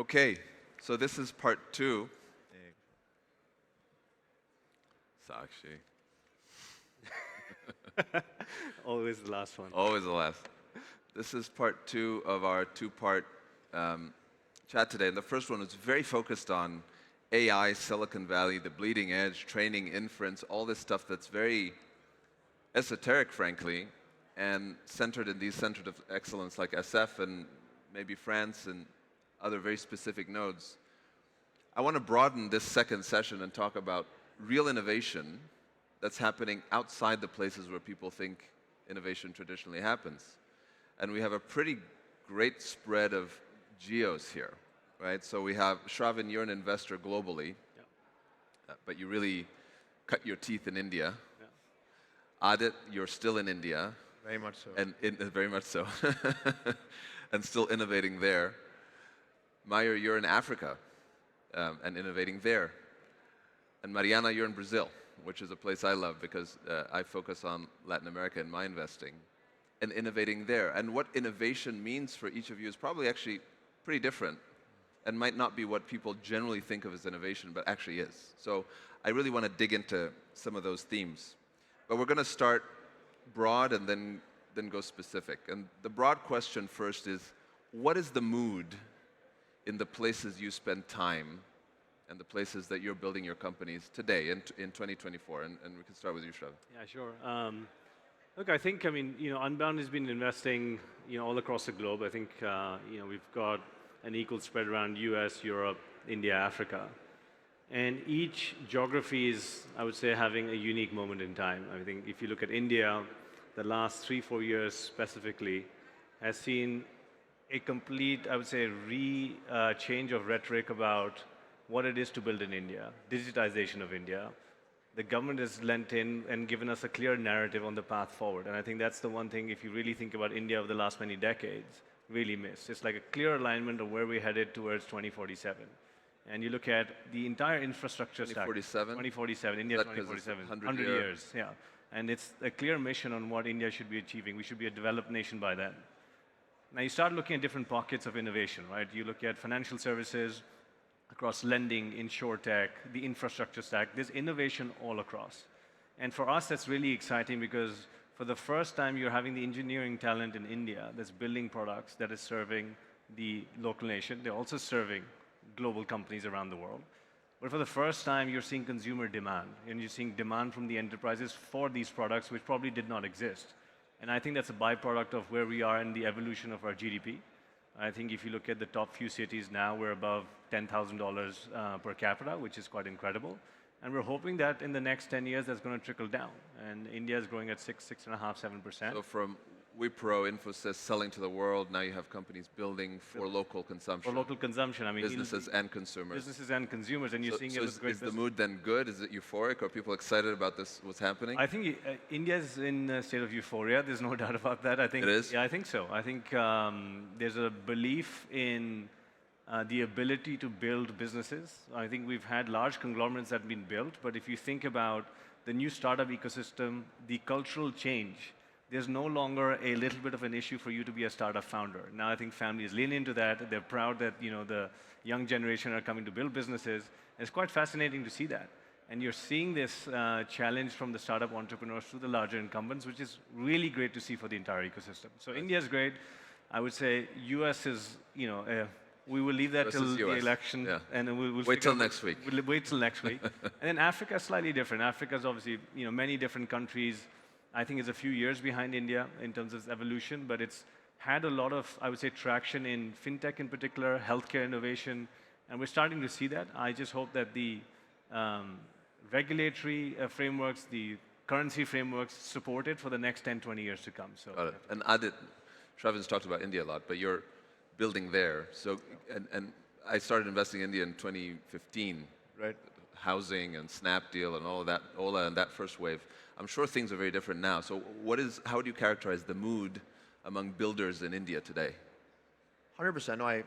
Okay, so this is part two. Sakshi. Always the last one. Always the last. This is part two of our two-part chat today. And the first one was very focused on AI, Silicon Valley, the bleeding edge, training, inference, all this stuff that's very esoteric, frankly, and centered in these centers of excellence like SF and maybe France and other very specific nodes. I want to broaden this second session and talk about real innovation that's happening outside the places where people think innovation traditionally happens. And we have a pretty great spread of geos here, right? So we have, Shravin, you're an investor globally, but you really cut your teeth in India. Aadit, you're still in India. Very much so. And very much so. And still innovating there. Meyer, you're in Africa and innovating there. And Mariana, you're in Brazil, which is a place I love because I focus on Latin America in my investing and innovating there. And what innovation means for each of you is probably actually pretty different and might not be what people generally think of as innovation, but actually is. So I really want to dig into some of those themes. But we're going to start broad and then go specific. And the broad question first is, what is the mood in the places you spend time and the places that you're building your companies today in 2024? And we can start with you, Shravin. Yeah, sure. Look, I think, Unbound has been investing, all across the globe. I think, we've got an equal spread around US, Europe, India, Africa. And each geography is, I would say, having a unique moment in time. I think if you look at India, the last 3-4 years specifically has seen a complete, I would say, change of rhetoric about what it is to build in India, digitization of India. The government has lent in and given us a clear narrative on the path forward. And I think that's the one thing, if you really think about India over the last many decades, really missed. It's like a clear alignment of where we're headed towards 2047. And you look at the entire infrastructure stack. 2047? 2047, India 2047. 100 years, yeah. And it's a clear mission on what India should be achieving. We should be a developed nation by then. Now you start looking at different pockets of innovation, right? You look at financial services, across lending, insurtech, the infrastructure stack. There's innovation all across. And for us, that's really exciting because for the first time, you're having the engineering talent in India that's building products that is serving the local nation. They're also serving global companies around the world. But for the first time, you're seeing consumer demand, and you're seeing demand from the enterprises for these products, which probably did not exist. And I think that's a byproduct of where we are in the evolution of our GDP. I think if you look at the top few cities now, we're above $10,000 per capita, which is quite incredible. And we're hoping that in the next 10 years, that's going to trickle down. And India is growing at 6.5%, 7%. So from Wipro, Infosys, selling to the world, now you have companies building for local consumption. For local consumption, I mean. Businesses and consumers. Businesses and consumers, and you're seeing it with great business. Is the mood then good? Is it euphoric? Are people excited about this, what's happening? I think India is in a state of euphoria. There's no doubt about that. I think, it is? Yeah, I think so. I think there's a belief in the ability to build businesses. I think we've had large conglomerates that have been built, but if you think about the new startup ecosystem, the cultural change, there's no longer a little bit of an issue for you to be a startup founder. Now I think families lean into that. They're proud that the young generation are coming to build businesses. And it's quite fascinating to see that. And you're seeing this challenge from the startup entrepreneurs to the larger incumbents, which is really great to see for the entire ecosystem. So India is great. I would say US is, we will leave that till the election. Yeah. And then we'll wait till next week. We'll wait till next week. And then Africa is slightly different. Africa is obviously, many different countries. I think it's a few years behind India in terms of evolution, but it's had a lot of, I would say, traction in fintech in particular, healthcare innovation, and we're starting to see that. I just hope that the regulatory frameworks, the currency frameworks support it for the next 10, 20 years to come. So, got it. And Aadit, Shravin's talked about India a lot, but you're building there. So, and I started investing in India in 2015. Right. Housing and Snapdeal and all of that, Ola and that first wave. I'm sure things are very different now. So how do you characterize the mood among builders in India today? 100%. No, I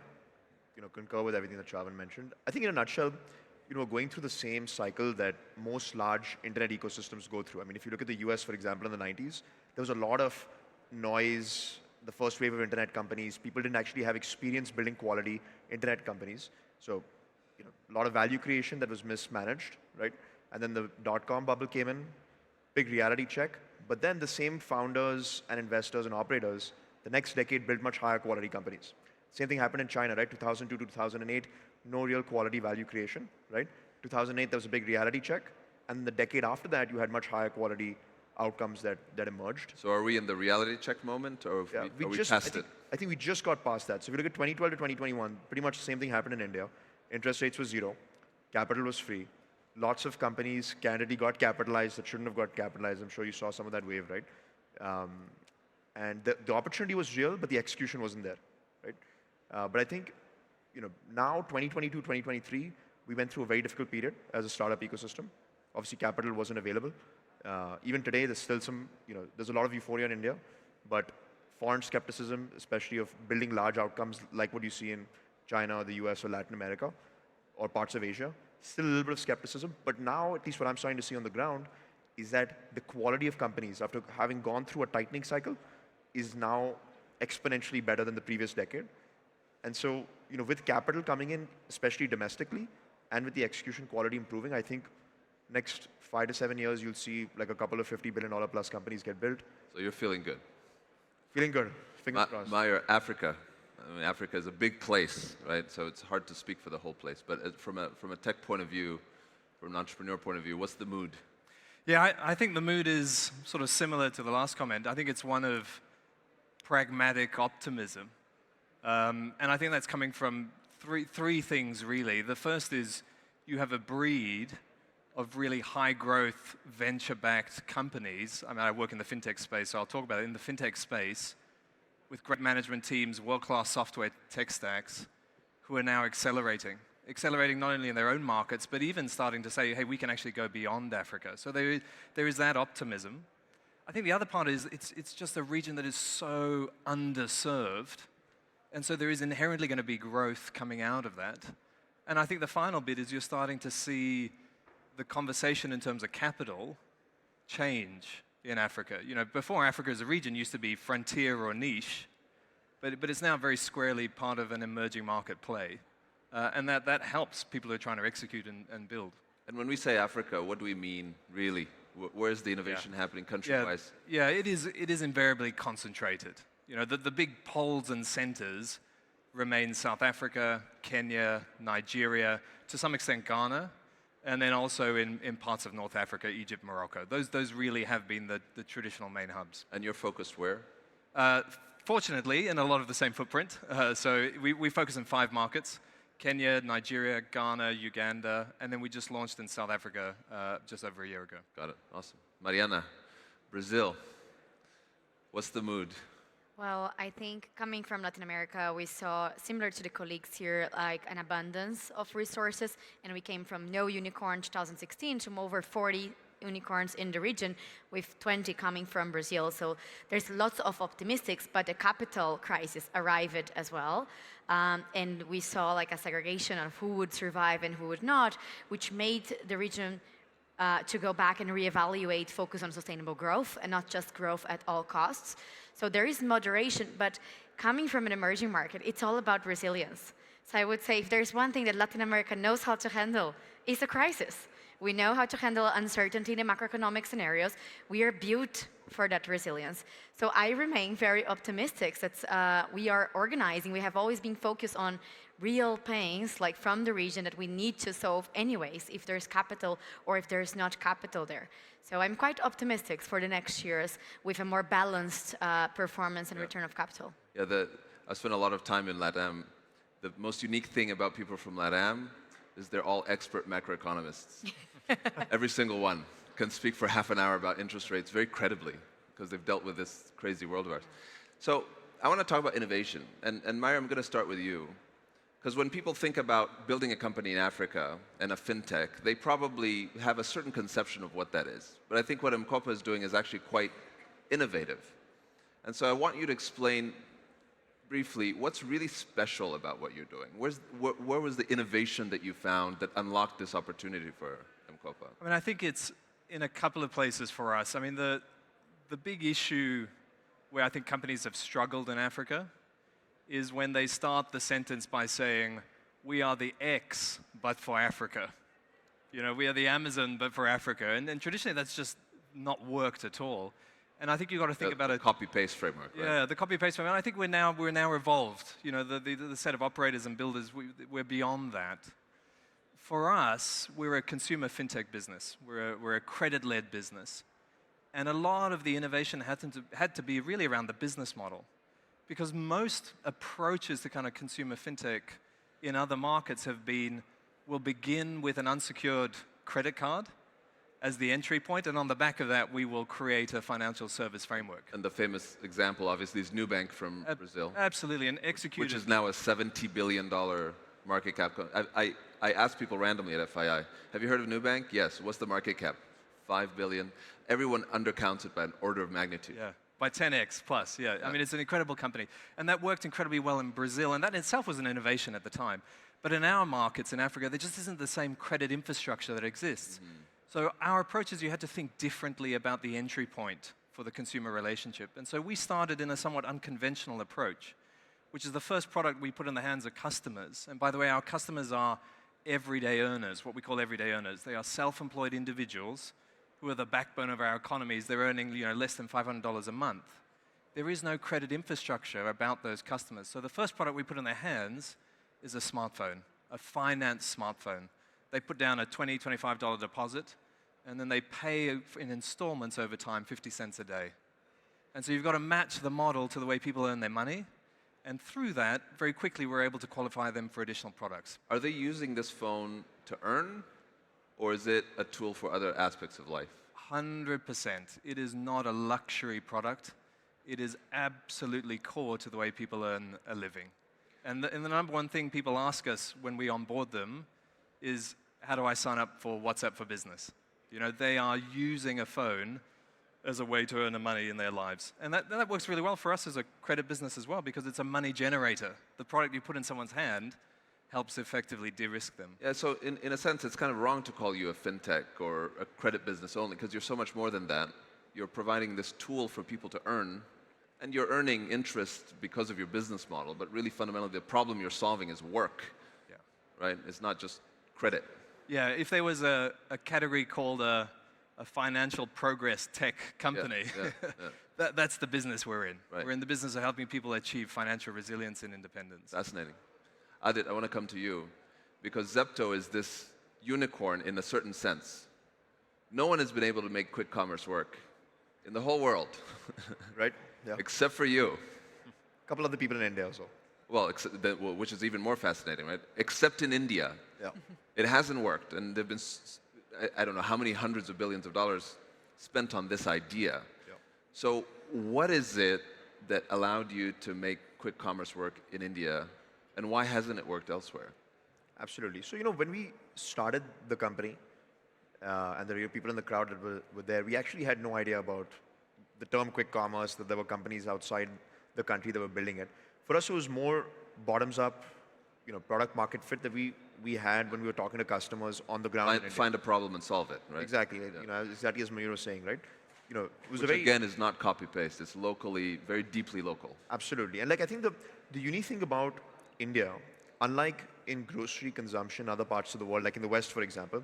concur with everything that Shravin mentioned. I think in a nutshell, we're going through the same cycle that most large internet ecosystems go through. I mean, if you look at the US, for example, in the 90s, there was a lot of noise, the first wave of internet companies. People didn't actually have experience building quality internet companies. So, a lot of value creation that was mismanaged, right? And then the dot-com bubble came in, big reality check. But then the same founders and investors and operators, the next decade built much higher quality companies. Same thing happened in China, right? 2002 to 2008, no real quality value creation, right? 2008, there was a big reality check. And the decade after that, you had much higher quality outcomes that emerged. So are we in the reality check moment, or are we past it? I think we just got past that. So if you look at 2012 to 2021, pretty much the same thing happened in India. Interest rates were zero. Capital was free. Lots of companies candidly got capitalized that shouldn't have got capitalized. I'm sure you saw some of that wave, right? And the opportunity was real, but the execution wasn't there, right? But I think, now 2022, 2023, we went through a very difficult period as a startup ecosystem. Obviously, capital wasn't available. Even today, there's still some, there's a lot of euphoria in India, but foreign skepticism, especially of building large outcomes like what you see in China or the US or Latin America or parts of Asia, still a little bit of skepticism. But now, at least what I'm starting to see on the ground, is that the quality of companies, after having gone through a tightening cycle, is now exponentially better than the previous decade. And so, with capital coming in, especially domestically, and with the execution quality improving, I think next 5 to 7 years, you'll see like a couple of $50 billion plus companies get built. So you're feeling good? Feeling good. Fingers crossed. Meyer, Africa. I mean, Africa is a big place, right? So it's hard to speak for the whole place. But from a tech point of view, from an entrepreneur point of view, what's the mood? Yeah, I think the mood is sort of similar to the last comment. I think it's one of pragmatic optimism. And I think that's coming from three things, really. The first is you have a breed of really high-growth, venture-backed companies. I mean, I work in the fintech space, so I'll talk about it. In the fintech space, with great management teams, world-class software tech stacks, who are now accelerating not only in their own markets, but even starting to say, hey, we can actually go beyond Africa. So there is that optimism. I think the other part is it's just a region that is so underserved, and so there is inherently going to be growth coming out of that. And I think the final bit is you're starting to see the conversation in terms of capital change in Africa. Before, Africa as a region used to be frontier or niche, but it's now very squarely part of an emerging market play. And that helps people who are trying to execute and build. And when we say Africa, what do we mean, really? Where's the innovation happening country-wise? Yeah, it is invariably concentrated. The big poles and centers remain South Africa, Kenya, Nigeria, to some extent Ghana, and then also in parts of North Africa, Egypt, Morocco. Those really have been the traditional main hubs. And you're focused where? Fortunately, in a lot of the same footprint. So we focus on 5 markets: Kenya, Nigeria, Ghana, Uganda, and then we just launched in South Africa just over a year ago. Got it. Awesome. Mariana, Brazil. What's the mood? Well, I think coming from Latin America, we saw, similar to the colleagues here, like an abundance of resources, and we came from no unicorn 2016 to over 40 unicorns in the region, with 20 coming from Brazil. So there's lots of optimistics, but the capital crisis arrived as well. And we saw like a segregation of who would survive and who would not, which made the region to go back and reevaluate, focus on sustainable growth and not just growth at all costs. So there is moderation, but coming from an emerging market, it's all about resilience. So I would say if there's one thing that Latin America knows how to handle, it's a crisis. We know how to handle uncertainty in the macroeconomic scenarios. We are built for that resilience. So I remain very optimistic that we are organizing. We have always been focused on real pains, like from the region, that we need to solve anyways, if there's capital or if there's not capital there. So I'm quite optimistic for the next years with a more balanced performance and return of capital. Yeah, I spent a lot of time in LATAM. The most unique thing about people from LATAM is they're all expert macroeconomists. Every single one can speak for half an hour about interest rates very credibly because they've dealt with this crazy world of ours. So I want to talk about innovation. And Meyer, I'm going to start with you. Because when people think about building a company in Africa and a fintech, they probably have a certain conception of what that is. But I think what M-KOPA is doing is actually quite innovative. And so I want you to explain briefly what's really special about what you're doing. Where was the innovation that you found that unlocked this opportunity for M-KOPA? I mean, I think it's in a couple of places for us. I mean, the big issue where I think companies have struggled in Africa is when they start the sentence by saying, we are the X, but for Africa. You know, we are the Amazon, but for Africa. And traditionally, that's just not worked at all. And I think you've got to think about a it. Copy-paste framework, right? Yeah, the copy-paste framework. I think we're now evolved. You know, the set of operators and builders, we're beyond that. For us, we're a consumer fintech business. We're a credit-led business. And a lot of the innovation had to be really around the business model. Because most approaches to kind of consumer fintech in other markets will begin with an unsecured credit card as the entry point, and on the back of that, we will create a financial service framework. And the famous example, obviously, is Nubank from Brazil. Absolutely, and executed. Which is now a $70 billion market cap. I asked people randomly at FII, have you heard of Nubank? Yes. What's the market cap? 5 billion. Everyone undercounts it by an order of magnitude. Yeah, by 10x plus, yeah. I mean, it's an incredible company. And that worked incredibly well in Brazil, and that in itself was an innovation at the time. But in our markets in Africa, there just isn't the same credit infrastructure that exists. So our approach is you had to think differently about the entry point for the consumer relationship. And so we started in a somewhat unconventional approach, which is the first product we put in the hands of customers. And by the way, our customers are everyday earners, what we call everyday earners. They are self-employed individuals who are the backbone of our economies. They're earning less than $500 a month. There is no credit infrastructure about those customers. So the first product we put in their hands is a smartphone, a finance smartphone. They put down a $20, $25 deposit, and then they pay in installments over time, 50 cents a day. And so you've got to match the model to the way people earn their money. And through that, very quickly, we're able to qualify them for additional products. Are they using this phone to earn, or is it a tool for other aspects of life? 100%. It is not a luxury product. It is absolutely core to the way people earn a living. And the number one thing people ask us when we onboard them is, how do I sign up for WhatsApp for Business? You know, they are using a phone as a way to earn the money in their lives. And that works really well for us as a credit business as well, because it's a money generator. The product you put in someone's hand helps effectively de-risk them. Yeah, so in a sense, it's kind of wrong to call you a fintech or a credit business only, because you're so much more than that. You're providing this tool for people to earn, and you're earning interest because of your business model, but really fundamentally, the problem you're solving is work, right? It's not just credit. Yeah, if there was a category called a financial progress tech company, that's the business we're in. Right. We're in the business of helping people achieve financial resilience and independence. Fascinating. Aadit, I want to come to you, because Zepto is this unicorn in a certain sense. No one has been able to make quick commerce work in the whole world. Right? Yeah. Except for you. A couple other people in India also. Well, which is even more fascinating, right? Except in India. Yeah. It hasn't worked, and there have been, I don't know how many hundreds of billions of dollars spent on this idea. Yeah. So what is it that allowed you to make quick commerce work in India, and why hasn't it worked elsewhere? Absolutely. So, when we started the company, and there were people in the crowd that were there, we actually had no idea about the term quick commerce, that there were companies outside the country that were building it. For us, it was more bottoms up, product market fit that we had when we were talking to customers on the ground. Find a problem and solve it, right? Exactly. Yeah. Exactly as Mayur was saying, right? It was Which again is not copy paste. It's locally, very deeply local. Absolutely. And I think the unique thing about India, unlike in grocery consumption, other parts of the world, like in the West, for example,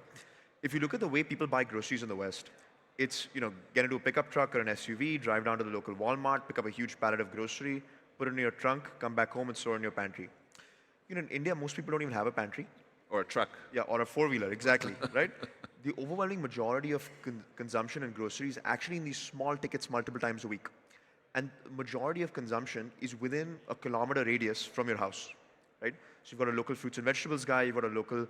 if you look at the way people buy groceries in the West, it's get into a pickup truck or an SUV, drive down to the local Walmart, pick up a huge pallet of grocery, put it in your trunk, come back home and store it in your pantry. In India, most people don't even have a pantry. Or a truck. Yeah, or a four-wheeler, exactly, right? The overwhelming majority of consumption in groceries actually in these small tickets multiple times a week. And the majority of consumption is within a kilometer radius from your house, right? So you've got a local fruits and vegetables guy, you've got a local,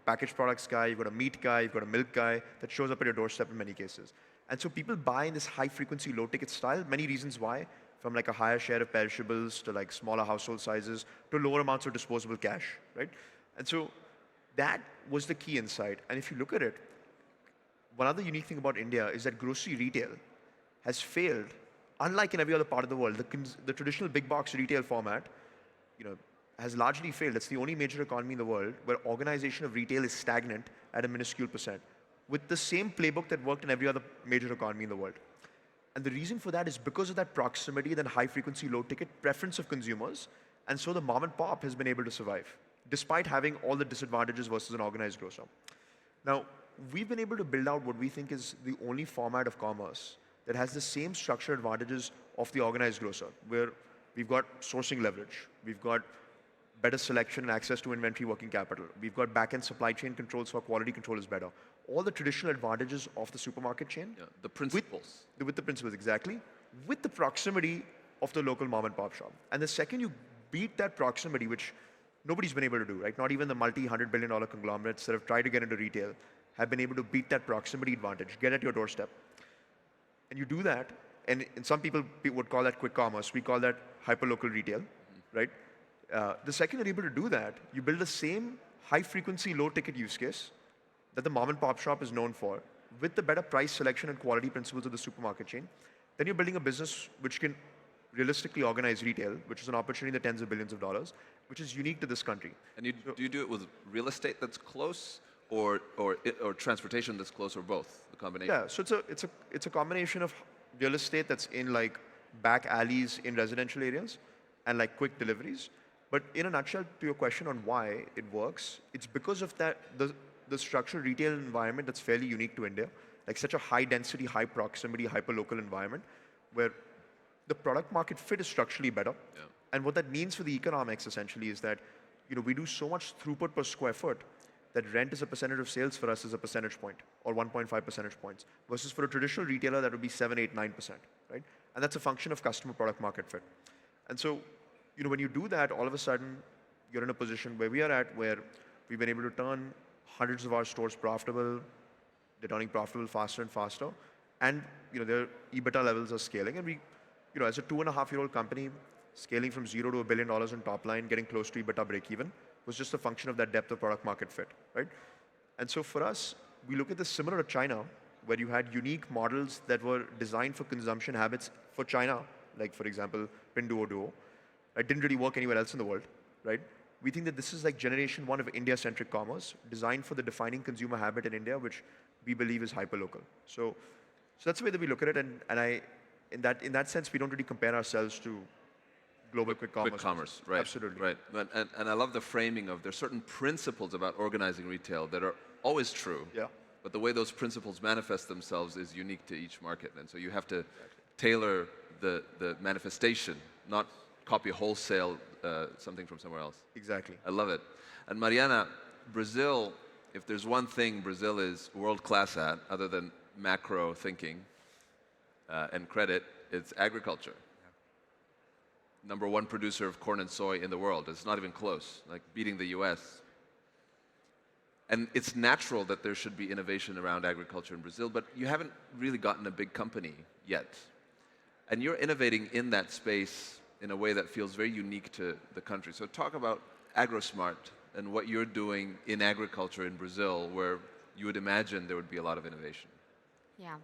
packaged products guy, you've got a meat guy, you've got a milk guy that shows up at your doorstep in many cases. And so people buy in this high-frequency, low-ticket style, many reasons why, from like a higher share of perishables to like smaller household sizes to lower amounts of disposable cash, right? And so that was the key insight. And if you look at it, one other unique thing about India is that grocery retail has failed, unlike in every other part of the world. The traditional big box retail format, has largely failed. It's the only major economy in the world where organization of retail is stagnant at a minuscule percent, with the same playbook that worked in every other major economy in the world. And the reason for that is because of that proximity, then high frequency, low ticket preference of consumers. And so the mom and pop has been able to survive, despite having all the disadvantages versus an organized grocer. Now, we've been able to build out what we think is the only format of commerce that has the same structural advantages of the organized grocer, where we've got sourcing leverage, we've got better selection and access to inventory working capital, we've got back-end supply chain controls so our quality control is better. All the traditional advantages of the supermarket chain. Yeah, the principles. With the principles, exactly. With the proximity of the local mom and pop shop. And the second you beat that proximity, which nobody's been able to do, right? Not even the multi-$100 billion conglomerates that have tried to get into retail have been able to beat that proximity advantage, get at your doorstep. And you do that, and some people would call that quick commerce. We call that hyperlocal retail, right? The second you're able to do that, you build the same high-frequency, low-ticket use case that the mom and pop shop is known for, with the better price selection and quality principles of the supermarket chain. Then you're building a business which can realistically organize retail, which is an opportunity in the tens of billions of dollars, which is unique to this country. And do you do it with real estate that's close, or transportation that's close, or both? The combination. Yeah, so it's a combination of real estate that's in like back alleys in residential areas, and like quick deliveries. But in a nutshell, to your question on why it works, it's because of that the structural retail environment that's fairly unique to India, like such a high density, high proximity, hyperlocal environment, where the product market fit is structurally better. Yeah. And what that means for the economics essentially is that, we do so much throughput per square foot that rent as a percentage of sales for us is a percentage point or 1.5 percentage points, versus for a traditional retailer that would be 7, 8, 9%, right? And that's a function of customer product market fit. And so, when you do that, all of a sudden you're in a position where we are at, where we've been able to turn hundreds of our stores profitable. They're turning profitable faster and faster, and their EBITDA levels are scaling. And we, as a 2.5-year-old company, scaling from $0 to $1 billion in top line, getting close to EBITDA break even, was just a function of that depth of product market fit, right? And so for us, we look at this similar to China, where you had unique models that were designed for consumption habits for China, like for example, Pinduoduo. It didn't really work anywhere else in the world, right? We think that this is like generation one of India-centric commerce, designed for the defining consumer habit in India, which we believe is hyperlocal. So that's the way that we look at it, and in that sense, we don't really compare ourselves to global quick commerce. Quick commerce, right? Absolutely. Right, and I love the framing of there's certain principles about organizing retail that are always true. Yeah. But the way those principles manifest themselves is unique to each market, and so you have to tailor the manifestation, not copy wholesale something from somewhere else. Exactly. I love it. And Mariana, Brazil, if there's one thing Brazil is world-class at, other than macro thinking and credit, it's agriculture. Yeah. #1 producer of corn and soy in the world. It's not even close, like beating the US. And it's natural that there should be innovation around agriculture in Brazil, but you haven't really gotten a big company yet. And you're innovating in that space in a way that feels very unique to the country. So talk about AgroSmart and what you're doing in agriculture in Brazil, where you would imagine there would be a lot of innovation. Yeah.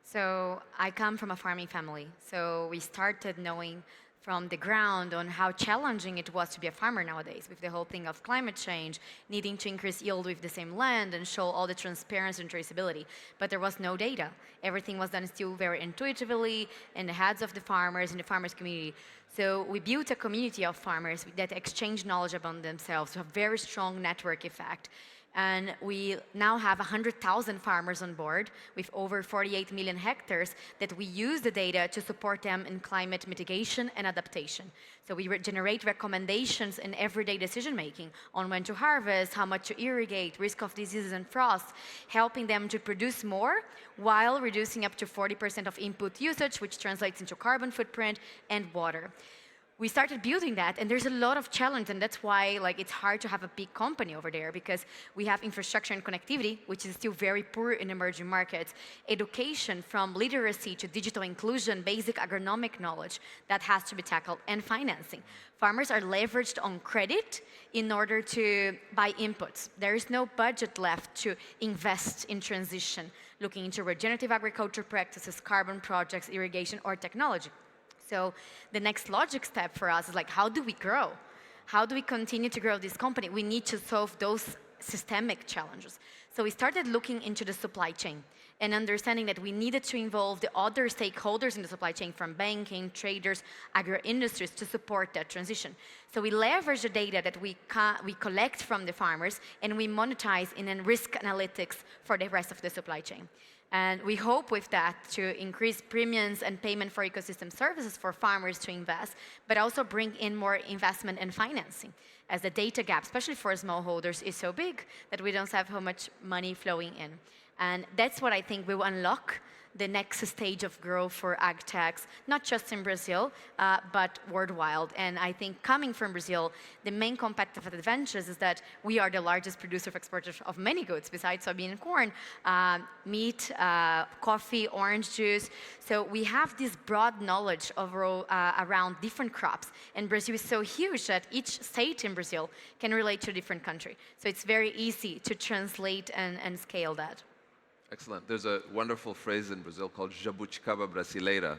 So I come from a farming family. So we started knowing from the ground on how challenging it was to be a farmer nowadays, with the whole thing of climate change, needing to increase yield with the same land and show all the transparency and traceability. But there was no data. Everything was done still very intuitively in the heads of the farmers, in the farmers community. So we built a community of farmers that exchange knowledge among themselves, to have very strong network effect. And we now have 100,000 farmers on board with over 48 million hectares that we use the data to support them in climate mitigation and adaptation. So we generate recommendations in everyday decision making on when to harvest, how much to irrigate, risk of diseases and frost, helping them to produce more while reducing up to 40% of input usage, which translates into carbon footprint and water. We started building that, and there's a lot of challenge, and that's why it's hard to have a big company over there, because we have infrastructure and connectivity, which is still very poor in emerging markets, education from literacy to digital inclusion, basic agronomic knowledge that has to be tackled, and financing. Farmers are leveraged on credit in order to buy inputs. There is no budget left to invest in transition, looking into regenerative agriculture practices, carbon projects, irrigation, or technology. So the next logic step for us is how do we grow? How do we continue to grow this company? We need to solve those systemic challenges. So we started looking into the supply chain and understanding that we needed to involve the other stakeholders in the supply chain, from banking, traders, agro-industries, to support that transition. So we leverage the data that we collect from the farmers, and we monetize in risk analytics for the rest of the supply chain. And we hope with that to increase premiums and payment for ecosystem services for farmers to invest, but also bring in more investment and financing, as the data gap, especially for smallholders, is so big that we don't have how much money flowing in. And that's what I think will unlock the next stage of growth for ag techs, not just in Brazil, but worldwide. And I think coming from Brazil, the main competitive advantage is that we are the largest producer of exporters of many goods, besides soybean and corn, meat, coffee, orange juice. So we have this broad knowledge overall around different crops. And Brazil is so huge that each state in Brazil can relate to a different country. So it's very easy to translate and scale that. Excellent. There's a wonderful phrase in Brazil called jabuticaba brasileira.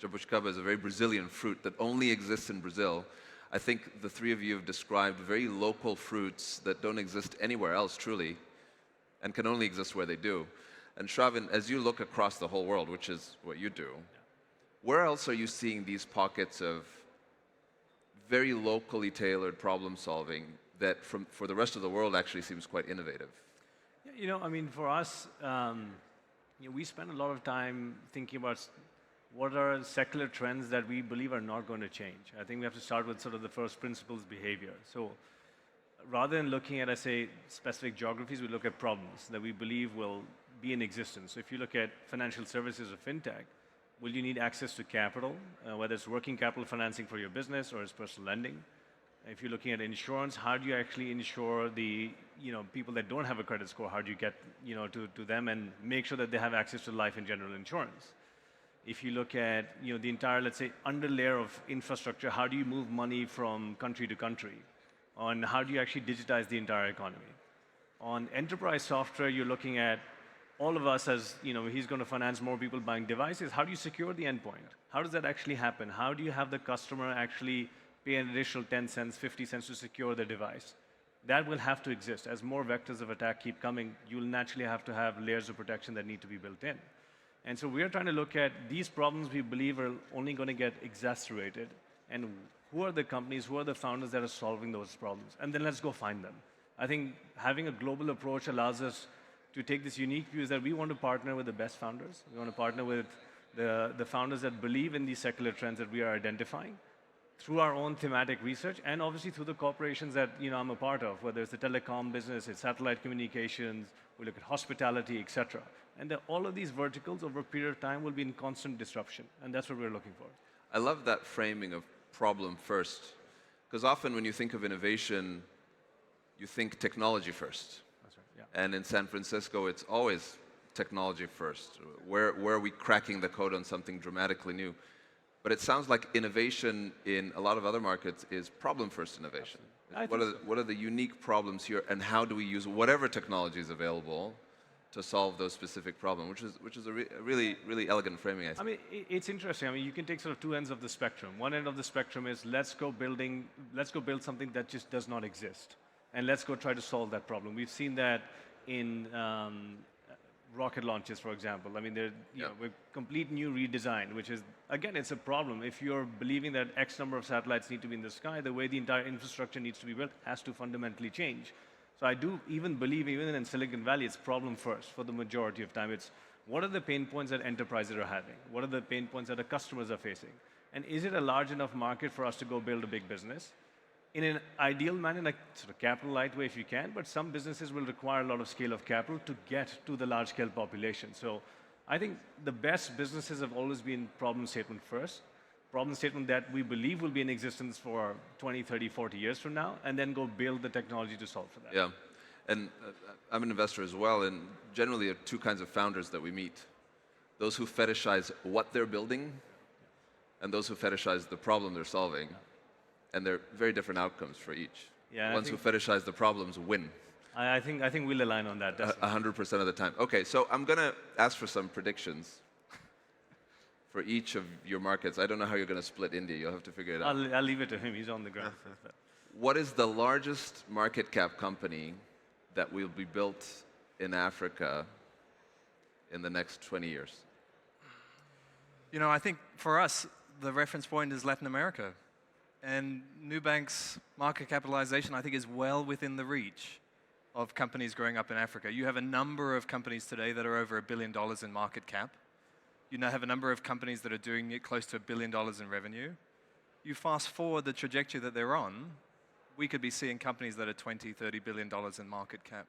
Jabuticaba is a very Brazilian fruit that only exists in Brazil. I think the three of you have described very local fruits that don't exist anywhere else, truly, and can only exist where they do. And Shravin, as you look across the whole world, which is what you do, where else are you seeing these pockets of very locally tailored problem solving that for the rest of the world actually seems quite innovative? You know, I mean, for us, we spend a lot of time thinking about what are secular trends that we believe are not going to change. I think we have to start with sort of the first principles behavior. So rather than looking at, I say, specific geographies, we look at problems that we believe will be in existence. So if you look at financial services or fintech, will you need access to capital, whether it's working capital financing for your business or it's personal lending? If you're looking at insurance, how do you actually insure the people that don't have a credit score? How do you get to them and make sure that they have access to life and general insurance? If you look at the entire, let's say, underlayer of infrastructure, how do you move money from country to country? On how do you actually digitize the entire economy? On enterprise software, you're looking at all of us as he's going to finance more people buying devices. How do you secure the endpoint? How does that actually happen? How do you have the customer actually pay an additional 10 cents, 50 cents to secure the device? That will have to exist. As more vectors of attack keep coming, you'll naturally have to have layers of protection that need to be built in. And so we're trying to look at these problems we believe are only going to get exacerbated, and who are the companies, who are the founders that are solving those problems? And then let's go find them. I think having a global approach allows us to take this unique view is that we want to partner with the best founders. We want to partner with the founders that believe in these secular trends that we are identifying, through our own thematic research, and obviously through the corporations that I'm a part of, whether it's the telecom business, it's satellite communications, we look at hospitality, et cetera. And all of these verticals over a period of time will be in constant disruption, and that's what we're looking for. I love that framing of problem first, because often when you think of innovation, you think technology first. That's right, yeah. And in San Francisco, it's always technology first. Where are we cracking the code on something dramatically new? But it sounds like innovation in a lot of other markets is problem-first innovation. What are the unique problems here, and how do we use whatever technology is available to solve those specific problems, which is a really, really elegant framing, I think. I mean, it's interesting. I mean, you can take sort of two ends of the spectrum. One end of the spectrum is let's go build something that just does not exist, and let's go try to solve that problem. We've seen that in rocket launches, for example. I mean, with complete new redesign, which is, again, it's a problem. If you're believing that X number of satellites need to be in the sky, the way the entire infrastructure needs to be built has to fundamentally change. So I do even believe, even in Silicon Valley, it's problem first for the majority of time. It's what are the pain points that enterprises are having? What are the pain points that the customers are facing? And is it a large enough market for us to go build a big business? In an ideal manner, in a sort of capital light way if you can, but some businesses will require a lot of scale of capital to get to the large scale population. So I think the best businesses have always been problem statement first, problem statement that we believe will be in existence for 20, 30, 40 years from now, and then go build the technology to solve for that. Yeah, and I'm an investor as well, and generally there are two kinds of founders that we meet. Those who fetishize what they're building, and those who fetishize the problem they're solving. And they're very different outcomes for each. Yeah, the ones who fetishize the problems win. I think we'll align on that. 100% of the time. Okay, so I'm going to ask for some predictions for each of your markets. I don't know how you're going to split India. You'll have to figure it out. I'll leave it to him. He's on the ground. What is the largest market cap company that will be built in Africa in the next 20 years? You know, I think for us, the reference point is Latin America. And Nubank's market capitalization, I think, is well within the reach of companies growing up in Africa. You have a number of companies today that are over $1 billion in market cap. You now have a number of companies that are doing it close to $1 billion in revenue. You fast forward the trajectory that they're on, we could be seeing companies that are $20, $30 billion in market cap.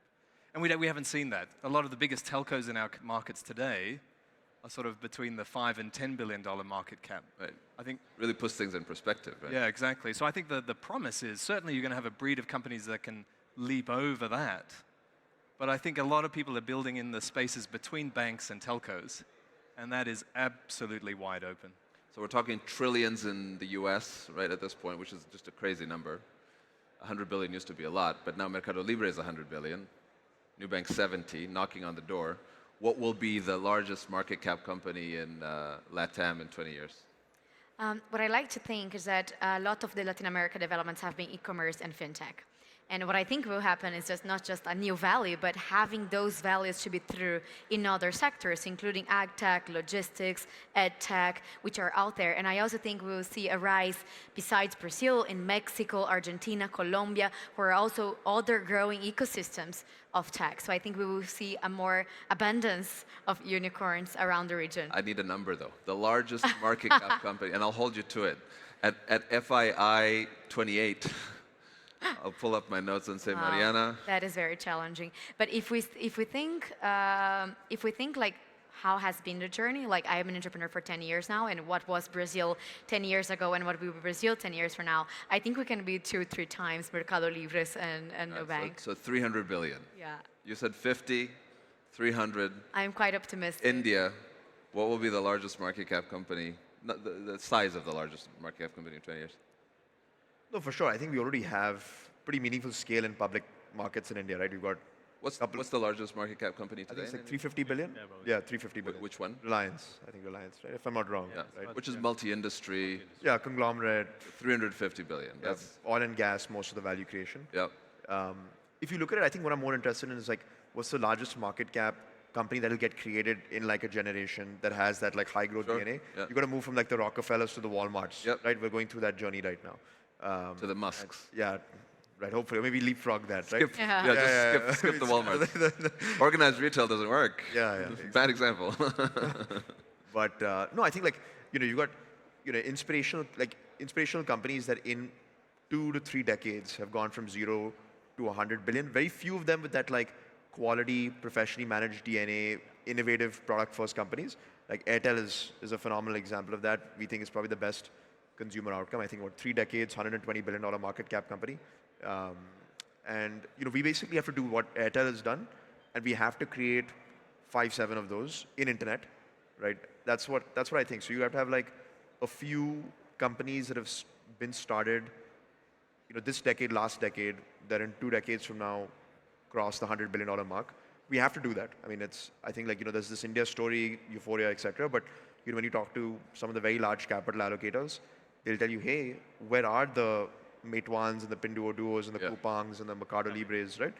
And we haven't seen that. A lot of the biggest telcos in our markets today are sort of between the $5 and $10 billion market cap. Right. I think Really puts things in perspective, right? yeah, exactly. So I think the promise is certainly you're going to have a breed of companies that can leap over that. But I think a lot of people are building in the spaces between banks and telcos, and that is absolutely wide open. So we're talking trillions in the US, right, at this point, which is just a crazy number. 100 billion used to be a lot, but now Mercado Libre is 100 billion. Nubank 70, knocking on the door. What will be the largest market cap company in LATAM in 20 years? What I like to think is that a lot of the Latin America developments have been e-commerce and fintech. And what I think will happen is just not just a new value, but having those values to be through in other sectors, including ag tech, logistics, ed tech, which are out there. And I also think we will see a rise besides Brazil in Mexico, Argentina, Colombia, where are also other growing ecosystems of tech. So I think we will see a more abundance of unicorns around the region. I need a number, though. The largest market cap company, and I'll hold you to it. At FII 28, I'll pull up my notes and say, Wow, Mariana. that is very challenging. But if we think like how has been the journey, like I am an entrepreneur for 10 years now, and what was Brazil 10 years ago, and what will be Brazil 10 years from now, I think we can be 2-3 times Mercado Libres and Nubank. So 300 billion. Yeah, You said 50, 300. I'm quite optimistic. India, what will be the largest market cap company? The size of the largest market cap company in 20 years? No, for sure. I think we already have pretty meaningful scale in public markets in India, right? We've got What's the largest market cap company I today? think it's like in India? 350 billion. Yeah, probably. Yeah, 350 billion. Which one? Reliance. I think Reliance, right? If I'm not wrong. Yeah. Right? Which is multi-industry, Yeah, conglomerate. 350 billion. Yeah, That's, oil and gas, most of the value creation. yeah. If you look at it, I think what I'm more interested in is like, what's the largest market cap company that will get created in like a generation that has that like high growth Sure, DNA? yeah. You got to move from like the Rockefellers to the Walmarts, Yep. right? We're going through that journey right now. To the Musks. Yeah, right. Hopefully, maybe leapfrog that, right? Skip, Yeah. just skip the Walmart. Organized retail doesn't work. Yeah, yeah. Bad example. But no, I think like you got inspirational companies that in 2 to 3 decades have gone from 0 to 100 billion. Very few of them with that like quality, professionally managed DNA, innovative product first companies. Like Airtel is a phenomenal example of that. We think is probably the best consumer outcome. I think about 3 decades, $120 billion market cap company. And we basically have to do what Airtel has done, and we have to create 5-7 of those in internet, right? That's what I think. So you have to have like a few companies that have been started, this decade, last decade, that in 2 decades from now cross the $100 billion mark. We have to do that. I mean, I think like there's this India story, euphoria, etc. But when you talk to some of the very large capital allocators, they'll tell you, hey, where are the Meituans and the Pinduoduos and the Yeah. Coupangs and the Mercado Libres, right?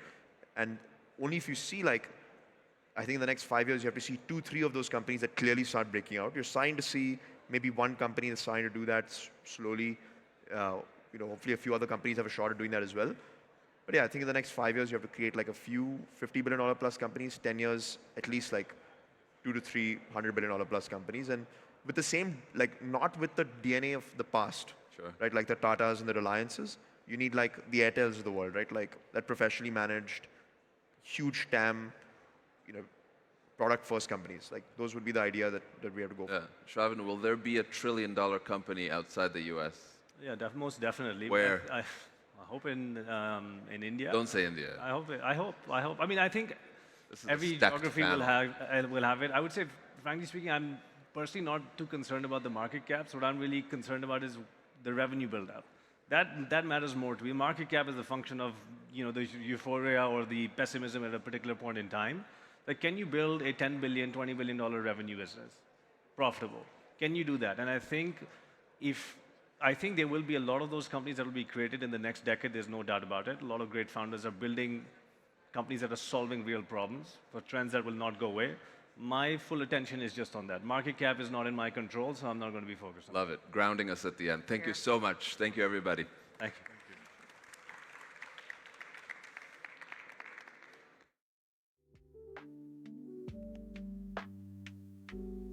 And only if you see like, I think in the next 5 years, you have to see 2-3 of those companies that clearly start breaking out. You're starting to see maybe one company that's starting to do that slowly. Hopefully a few other companies have a shot at doing that as well. But yeah, I think in the next 5 years, you have to create like a few $50 billion plus companies, 10 years, at least like 2 to 3 $100 billion plus companies. And with the same, like not with the DNA of the past, Sure. right? Like the Tatas and the Reliances. You need like the Airtels of the world, right? Like that professionally managed, huge TAM, product first companies. Like those would be the idea that we have to go for. Yeah. Shravin, will there be a $1 trillion company outside the US? Yeah, most definitely. Where? I hope in India. Don't say India. I hope. I mean, I think This is a every stacked geography panel. will have it. I would say, frankly speaking, I'm personally not too concerned about the market caps. What I'm really concerned about is the revenue build-up. That matters more to me. Market cap is a function of the euphoria or the pessimism at a particular point in time. Like, can you build a $10 billion, $20 billion revenue business, profitable? Can you do that? And I think there will be a lot of those companies that will be created in the next decade. There's no doubt about it. A lot of great founders are building companies that are solving real problems, for trends that will not go away. My full attention is just on that. Market cap is not in my control, so I'm not going to be focused on Love it. Grounding us at the end. Thank you so much. Thank you, everybody. Thank you.